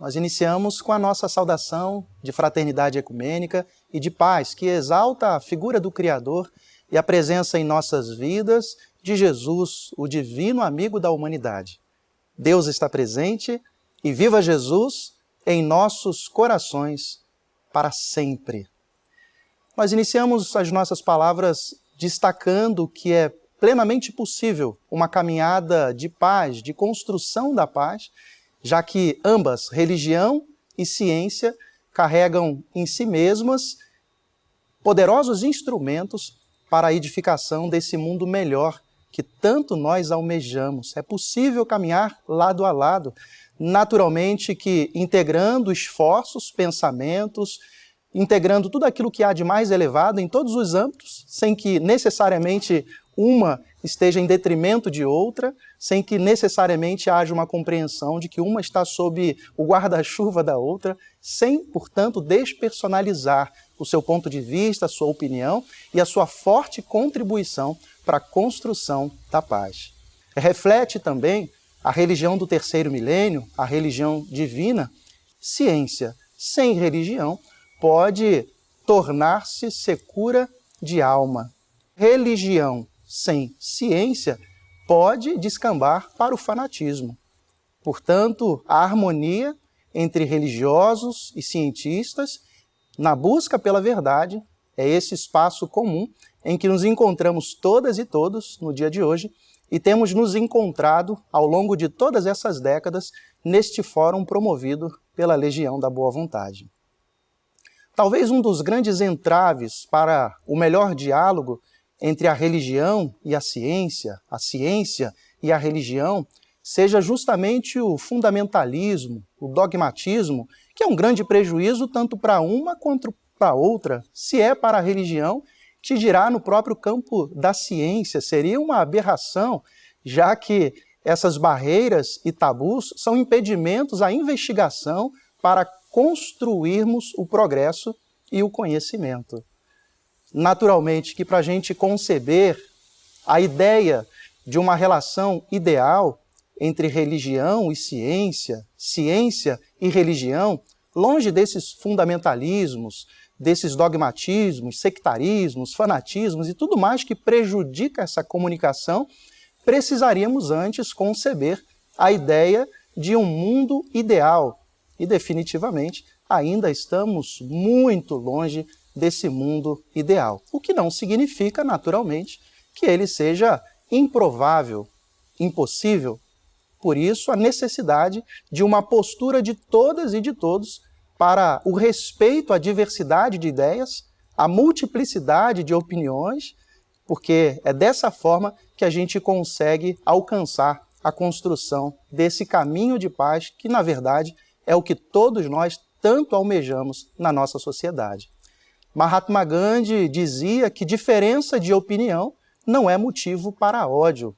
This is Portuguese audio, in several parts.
nós iniciamos com a nossa saudação de fraternidade ecumênica e de paz, que exalta a figura do Criador e a presença em nossas vidas de Jesus, o divino amigo da humanidade. Deus está presente e viva Jesus em nossos corações para sempre. Nós iniciamos as nossas palavras destacando que é plenamente possível uma caminhada de paz, de construção da paz, já que ambas, religião e ciência, carregam em si mesmas poderosos instrumentos para a edificação desse mundo melhor que tanto nós almejamos. É possível caminhar lado a lado, naturalmente que integrando esforços, pensamentos, integrando tudo aquilo que há de mais elevado em todos os âmbitos, sem que necessariamente uma esteja em detrimento de outra, sem que necessariamente haja uma compreensão de que uma está sob o guarda-chuva da outra, sem, portanto, despersonalizar o seu ponto de vista, a sua opinião e a sua forte contribuição para a construção da paz. Reflete também a religião do terceiro milênio, a religião divina. Ciência sem religião pode tornar-se secura de alma. Religião sem ciência pode descambar para o fanatismo. Portanto, a harmonia entre religiosos e cientistas na busca pela verdade é esse espaço comum em que nos encontramos todas e todos no dia de hoje e temos nos encontrado ao longo de todas essas décadas neste fórum promovido pela Legião da Boa Vontade. Talvez um dos grandes entraves para o melhor diálogo entre a religião e a ciência e a religião, seja justamente o fundamentalismo, o dogmatismo, que é um grande prejuízo tanto para uma quanto para outra. Se é para a religião, te dirá no próprio campo da ciência, seria uma aberração, já que essas barreiras e tabus são impedimentos à investigação para construirmos o progresso e o conhecimento. Naturalmente que para a gente conceber a ideia de uma relação ideal entre religião e ciência, ciência e religião, longe desses fundamentalismos, desses dogmatismos, sectarismos, fanatismos e tudo mais que prejudica essa comunicação, precisaríamos antes conceber a ideia de um mundo ideal. E definitivamente ainda estamos muito longe desse mundo ideal. O que não significa, naturalmente, que ele seja improvável, impossível. Por isso, a necessidade de uma postura de todas e de todos para o respeito à diversidade de ideias, à multiplicidade de opiniões, porque é dessa forma que a gente consegue alcançar a construção desse caminho de paz que, na verdade, é o que todos nós tanto almejamos na nossa sociedade. Mahatma Gandhi dizia que diferença de opinião não é motivo para ódio.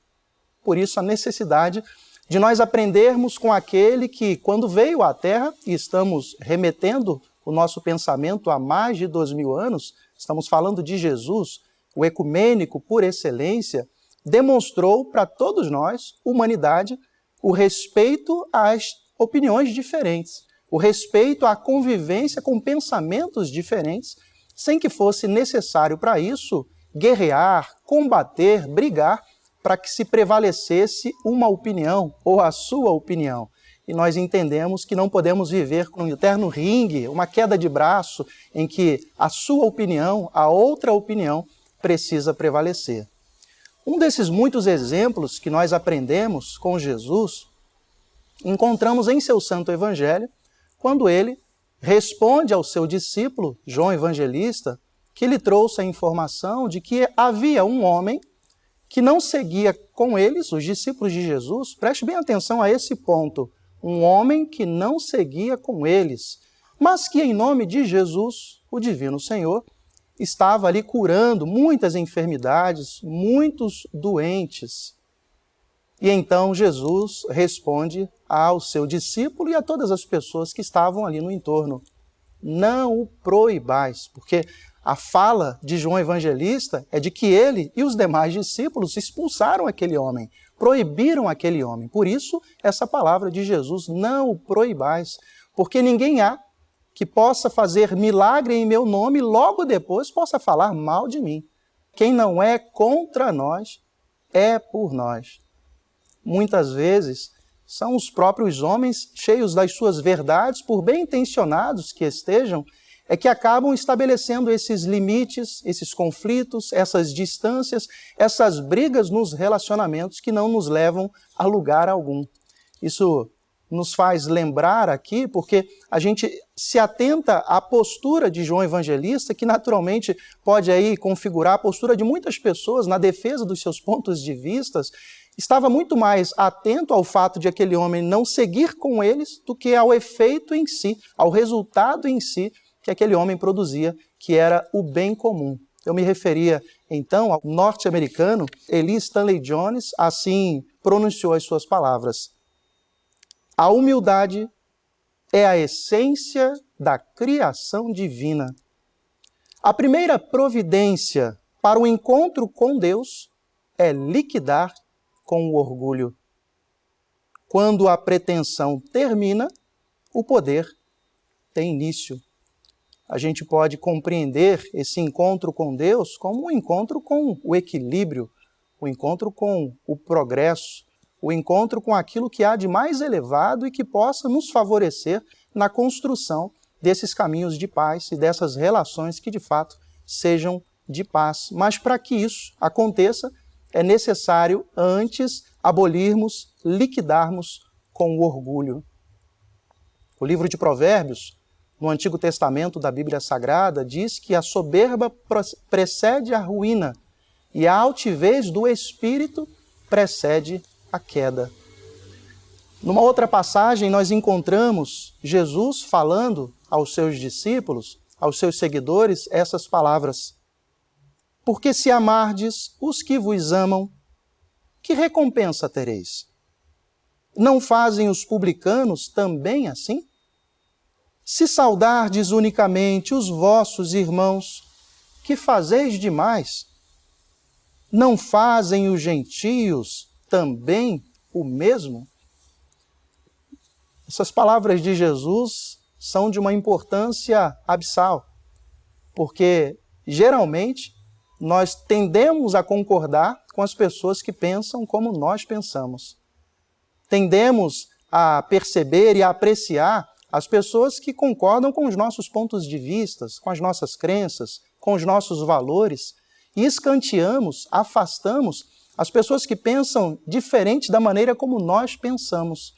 Por isso, a necessidade de nós aprendermos com aquele que, quando veio à Terra, e estamos remetendo o nosso pensamento a mais de 2000 anos, estamos falando de Jesus, o ecumênico por excelência, demonstrou para todos nós, humanidade, o respeito às opiniões diferentes, o respeito à convivência com pensamentos diferentes, sem que fosse necessário para isso guerrear, combater, brigar, para que se prevalecesse uma opinião ou a sua opinião. E nós entendemos que não podemos viver com um eterno ringue, uma queda de braço, em que a sua opinião, a outra opinião, precisa prevalecer. Um desses muitos exemplos que nós aprendemos com Jesus, encontramos em seu Santo Evangelho, quando ele responde ao seu discípulo, João Evangelista, que lhe trouxe a informação de que havia um homem que não seguia com eles, os discípulos de Jesus. Preste bem atenção a esse ponto. Um homem que não seguia com eles, mas que em nome de Jesus, o Divino Senhor, estava ali curando muitas enfermidades, muitos doentes. E então Jesus responde ao seu discípulo e a todas as pessoas que estavam ali no entorno: não o proibais, porque a fala de João Evangelista é de que ele e os demais discípulos expulsaram aquele homem, proibiram aquele homem. Por isso, essa palavra de Jesus, não o proibais, porque ninguém há que possa fazer milagre em meu nome e logo depois possa falar mal de mim. Quem não é contra nós, é por nós. Muitas vezes, são os próprios homens, cheios das suas verdades, por bem intencionados que estejam, é que acabam estabelecendo esses limites, esses conflitos, essas distâncias, essas brigas nos relacionamentos que não nos levam a lugar algum. Isso nos faz lembrar aqui, porque a gente se atenta à postura de João Evangelista, que naturalmente pode aí configurar a postura de muitas pessoas na defesa dos seus pontos de vista, estava muito mais atento ao fato de aquele homem não seguir com eles do que ao efeito em si, ao resultado em si que aquele homem produzia, que era o bem comum. Eu me referia, então, ao norte-americano Eli Stanley Jones, assim pronunciou as suas palavras. A humildade é a essência da criação divina. A primeira providência para o encontro com Deus é liquidar com o orgulho. Quando a pretensão termina, o poder tem início. A gente pode compreender esse encontro com Deus como um encontro com o equilíbrio, o encontro com o progresso, o encontro com aquilo que há de mais elevado e que possa nos favorecer na construção desses caminhos de paz e dessas relações que de fato sejam de paz. Mas para que isso aconteça, é necessário antes abolirmos, liquidarmos com o orgulho. O livro de Provérbios, no Antigo Testamento da Bíblia Sagrada, diz que a soberba precede a ruína e a altivez do espírito precede a queda. Numa outra passagem, nós encontramos Jesus falando aos seus discípulos, aos seus seguidores, essas palavras. Porque se amardes os que vos amam, que recompensa tereis? Não fazem os publicanos também assim? Se saudardes unicamente os vossos irmãos, que fazeis demais? Não fazem os gentios também o mesmo? Essas palavras de Jesus são de uma importância abissal, porque geralmente nós tendemos a concordar com as pessoas que pensam como nós pensamos. Tendemos a perceber e a apreciar as pessoas que concordam com os nossos pontos de vista, com as nossas crenças, com os nossos valores, e escanteamos, afastamos as pessoas que pensam diferente da maneira como nós pensamos.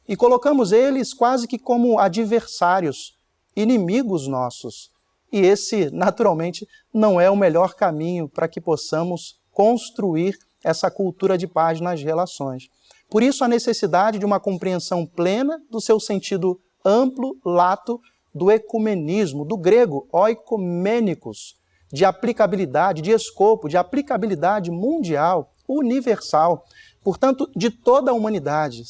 E colocamos eles quase que como adversários, inimigos nossos. E esse, naturalmente, não é o melhor caminho para que possamos construir essa cultura de paz nas relações. Por isso, a necessidade de uma compreensão plena do seu sentido amplo, lato, do ecumenismo, do grego oikomenikos, de aplicabilidade, de escopo, de aplicabilidade mundial, universal, portanto, de toda a humanidade.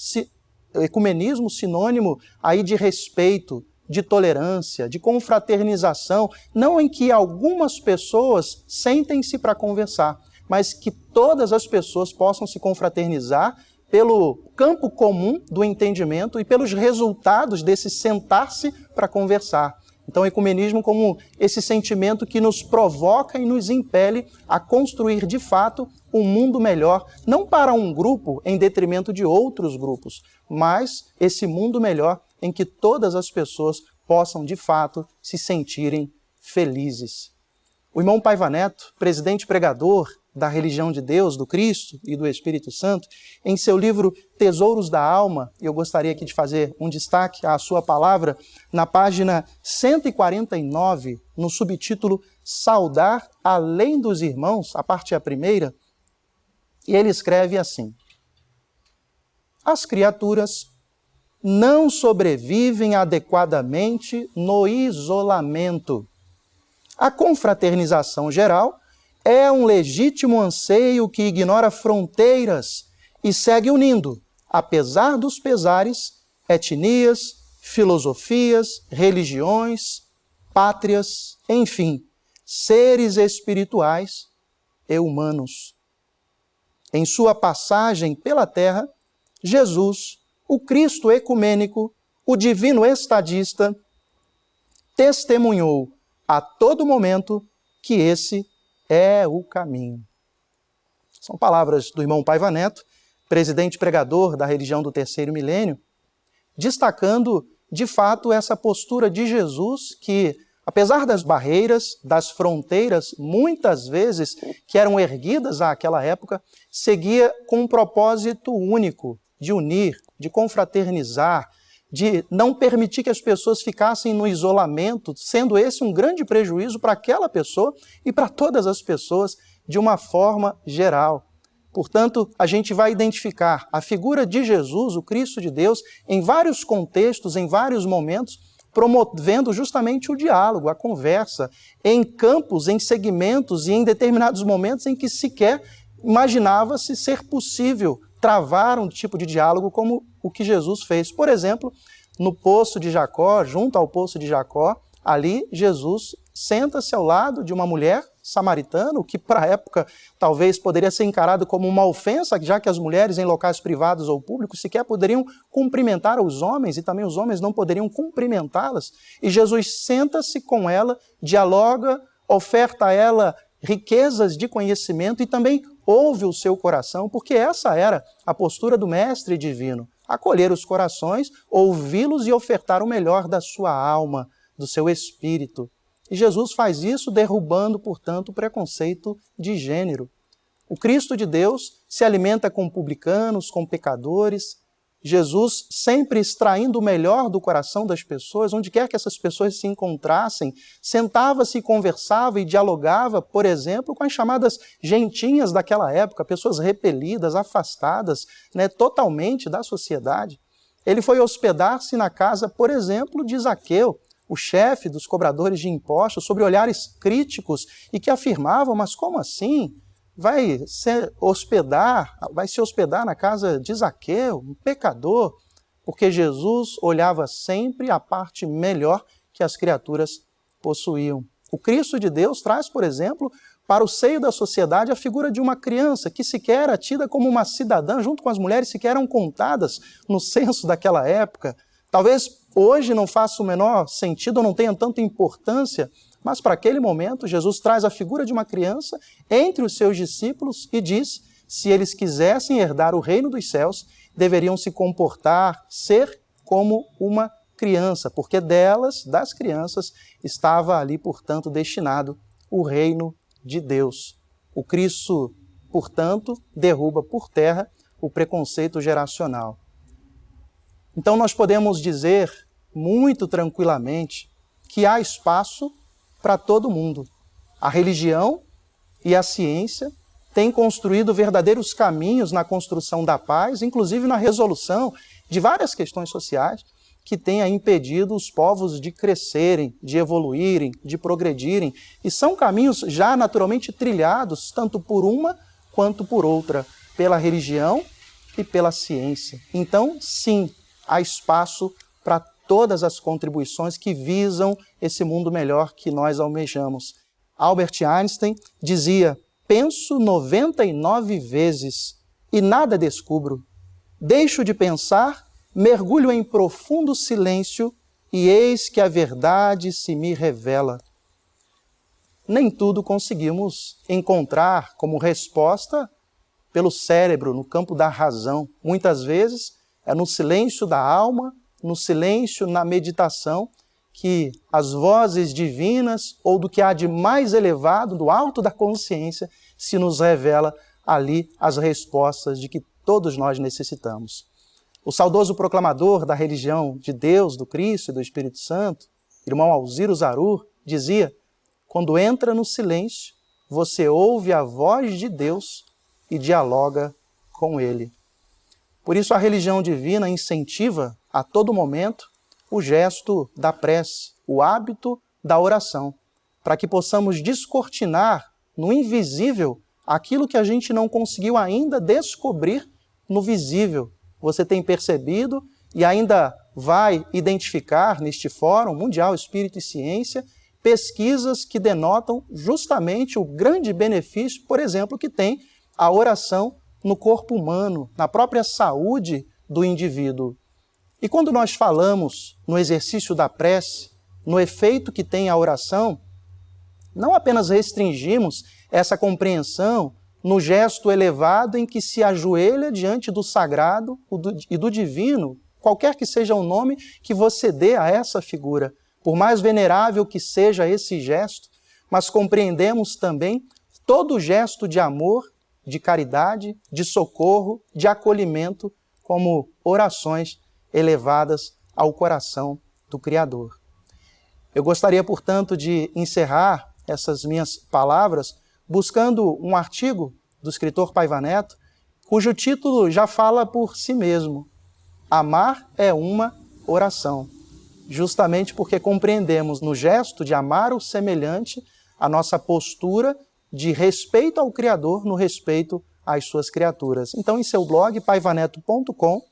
Ecumenismo sinônimo aí de respeito, de tolerância, de confraternização, não em que algumas pessoas sentem-se para conversar, mas que todas as pessoas possam se confraternizar pelo campo comum do entendimento e pelos resultados desse sentar-se para conversar. Então, o ecumenismo como esse sentimento que nos provoca e nos impele a construir, de fato, um mundo melhor, não para um grupo em detrimento de outros grupos, mas esse mundo melhor em que todas as pessoas possam, de fato, se sentirem felizes. O irmão Paiva Neto, presidente pregador da religião de Deus, do Cristo e do Espírito Santo, em seu livro Tesouros da Alma, eu gostaria aqui de fazer um destaque à sua palavra, na página 149, no subtítulo Saudar além dos irmãos, a parte a primeira, e ele escreve assim: as criaturas não sobrevivem adequadamente no isolamento. A confraternização geral é um legítimo anseio que ignora fronteiras e segue unindo, apesar dos pesares, etnias, filosofias, religiões, pátrias, enfim, seres espirituais e humanos. Em sua passagem pela terra, Jesus, o Cristo ecumênico, o divino estadista testemunhou a todo momento que esse é o caminho. São palavras do irmão Paiva Neto, presidente pregador da religião do terceiro milênio, destacando, de fato, essa postura de Jesus que, apesar das barreiras, das fronteiras, muitas vezes, que eram erguidas àquela época, seguia com um propósito único, de unir, de confraternizar, de não permitir que as pessoas ficassem no isolamento, sendo esse um grande prejuízo para aquela pessoa e para todas as pessoas de uma forma geral. Portanto, a gente vai identificar a figura de Jesus, o Cristo de Deus, em vários contextos, em vários momentos, promovendo justamente o diálogo, a conversa, em campos, em segmentos e em determinados momentos em que sequer imaginava-se ser possível travar um tipo de diálogo como o que Jesus fez. Por exemplo, no Poço de Jacó, junto ao Poço de Jacó, ali Jesus senta-se ao lado de uma mulher samaritana, o que para a época talvez poderia ser encarado como uma ofensa, já que as mulheres em locais privados ou públicos sequer poderiam cumprimentar os homens e também os homens não poderiam cumprimentá-las. E Jesus senta-se com ela, dialoga, oferta a ela riquezas de conhecimento e também ouve o seu coração, porque essa era a postura do Mestre Divino, acolher os corações, ouvi-los e ofertar o melhor da sua alma, do seu espírito. E Jesus faz isso derrubando, portanto, o preconceito de gênero. O Cristo de Deus se alimenta com publicanos, com pecadores. Jesus sempre extraindo o melhor do coração das pessoas, onde quer que essas pessoas se encontrassem, sentava-se e conversava e dialogava, por exemplo, com as chamadas gentinhas daquela época, pessoas repelidas, afastadas, totalmente da sociedade. Ele foi hospedar-se na casa, por exemplo, de Zaqueu, o chefe dos cobradores de impostos, sobre olhares críticos e que afirmavam, mas como assim? Vai se hospedar na casa de Zaqueu, um pecador, porque Jesus olhava sempre a parte melhor que as criaturas possuíam. O Cristo de Deus traz, por exemplo, para o seio da sociedade a figura de uma criança que sequer era tida como uma cidadã, junto com as mulheres sequer eram contadas no censo daquela época. Talvez hoje não faça o menor sentido ou não tenha tanta importância, mas para aquele momento Jesus traz a figura de uma criança entre os seus discípulos e diz, se eles quisessem herdar o reino dos céus, deveriam se comportar, ser como uma criança, porque das crianças, estava ali, portanto, destinado o reino de Deus. O Cristo, portanto, derruba por terra o preconceito geracional. Então nós podemos dizer muito tranquilamente que há espaço para todo mundo. A religião e a ciência têm construído verdadeiros caminhos na construção da paz, inclusive na resolução de várias questões sociais que têm impedido os povos de crescerem, de evoluírem, de progredirem. E são caminhos já naturalmente trilhados, tanto por uma quanto por outra, pela religião e pela ciência. Então, sim, há espaço para todas as contribuições que visam esse mundo melhor que nós almejamos. Albert Einstein dizia, penso 99 vezes e nada descubro. Deixo de pensar, mergulho em profundo silêncio e eis que a verdade se me revela. Nem tudo conseguimos encontrar como resposta pelo cérebro, no campo da razão. Muitas vezes é no silêncio da alma, no silêncio, na meditação, que as vozes divinas ou do que há de mais elevado, do alto da consciência, se nos revela ali as respostas de que todos nós necessitamos. O saudoso proclamador da religião de Deus, do Cristo e do Espírito Santo, irmão Alziro Zarur, dizia, quando entra no silêncio, você ouve a voz de Deus e dialoga com Ele. Por isso a religião divina incentiva a todo momento o gesto da prece, o hábito da oração, para que possamos descortinar no invisível aquilo que a gente não conseguiu ainda descobrir no visível. Você tem percebido e ainda vai identificar neste Fórum Mundial Espírito e Ciência pesquisas que denotam justamente o grande benefício, por exemplo, que tem a oração no corpo humano, na própria saúde do indivíduo. E quando nós falamos no exercício da prece, no efeito que tem a oração, não apenas restringimos essa compreensão no gesto elevado em que se ajoelha diante do sagrado e do divino, qualquer que seja o nome que você dê a essa figura, por mais venerável que seja esse gesto, mas compreendemos também todo gesto de amor, de caridade, de socorro, de acolhimento, como orações elevadas ao coração do Criador. Eu gostaria, portanto, de encerrar essas minhas palavras buscando um artigo do escritor Paiva Neto, cujo título já fala por si mesmo. Amar é uma oração. Justamente porque compreendemos no gesto de amar o semelhante a nossa postura de respeito ao Criador no respeito às suas criaturas. Então, em seu blog, paivaneto.com,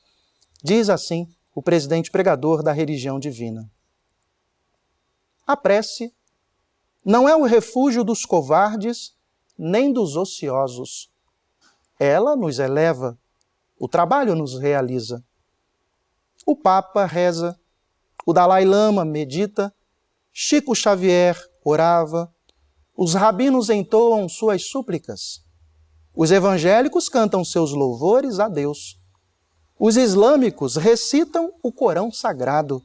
diz assim o presidente pregador da religião divina: a prece não é o refúgio dos covardes nem dos ociosos. Ela nos eleva, o trabalho nos realiza. O Papa reza, o Dalai Lama medita, Chico Xavier orava, os rabinos entoam suas súplicas, os evangélicos cantam seus louvores a Deus, os islâmicos recitam o Corão Sagrado.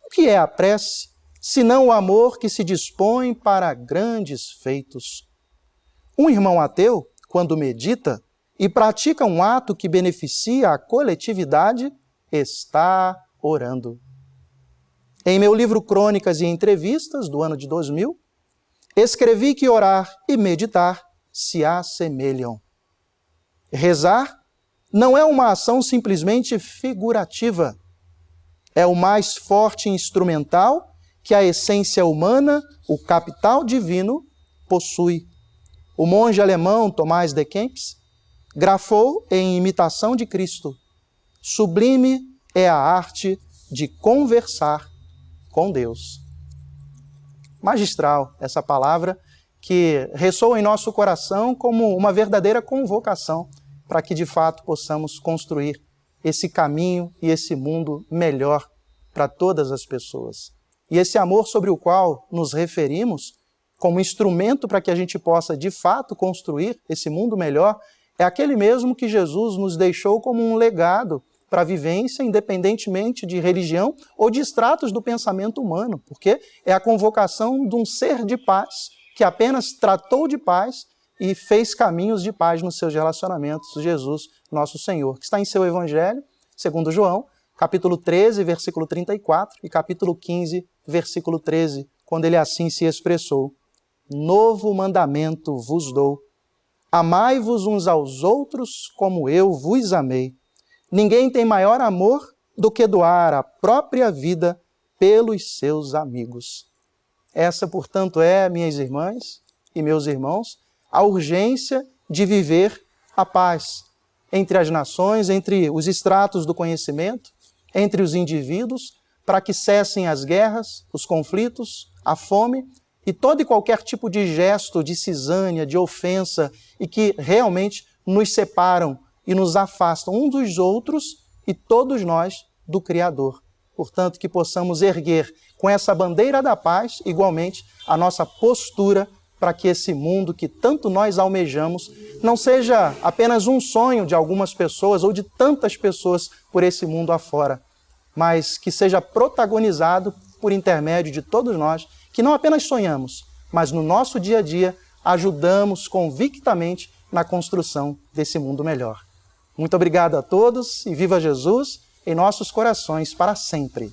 O que é a prece, senão o amor que se dispõe para grandes feitos? Um irmão ateu, quando medita e pratica um ato que beneficia a coletividade, está orando. Em meu livro Crônicas e Entrevistas, do ano de 2000, escrevi que orar e meditar se assemelham. Rezar não é uma ação simplesmente figurativa. É o mais forte instrumental que a essência humana, o capital divino, possui. O monge alemão Tomás de Kempis grafou em imitação de Cristo: sublime é a arte de conversar com Deus. Magistral essa palavra que ressoa em nosso coração como uma verdadeira convocação para que de fato possamos construir esse caminho e esse mundo melhor para todas as pessoas. E esse amor sobre o qual nos referimos como instrumento para que a gente possa de fato construir esse mundo melhor é aquele mesmo que Jesus nos deixou como um legado para a vivência, independentemente de religião ou de estratos do pensamento humano, porque é a convocação de um ser de paz, que apenas tratou de paz e fez caminhos de paz nos seus relacionamentos, Jesus, nosso Senhor, que está em seu Evangelho, segundo João, capítulo 13, versículo 34, e capítulo 15, versículo 13, quando ele assim se expressou: novo mandamento vos dou, amai-vos uns aos outros como eu vos amei. Ninguém tem maior amor do que doar a própria vida pelos seus amigos. Essa, portanto, é, minhas irmãs e meus irmãos, a urgência de viver a paz entre as nações, entre os estratos do conhecimento, entre os indivíduos, para que cessem as guerras, os conflitos, a fome e todo e qualquer tipo de gesto de cisânia, de ofensa e que realmente nos separam e nos afastam uns dos outros e todos nós do Criador. Portanto, que possamos erguer com essa bandeira da paz, igualmente, a nossa postura para que esse mundo que tanto nós almejamos não seja apenas um sonho de algumas pessoas ou de tantas pessoas por esse mundo afora, mas que seja protagonizado por intermédio de todos nós, que não apenas sonhamos, mas no nosso dia a dia ajudamos convictamente na construção desse mundo melhor. Muito obrigado a todos e viva Jesus em nossos corações para sempre.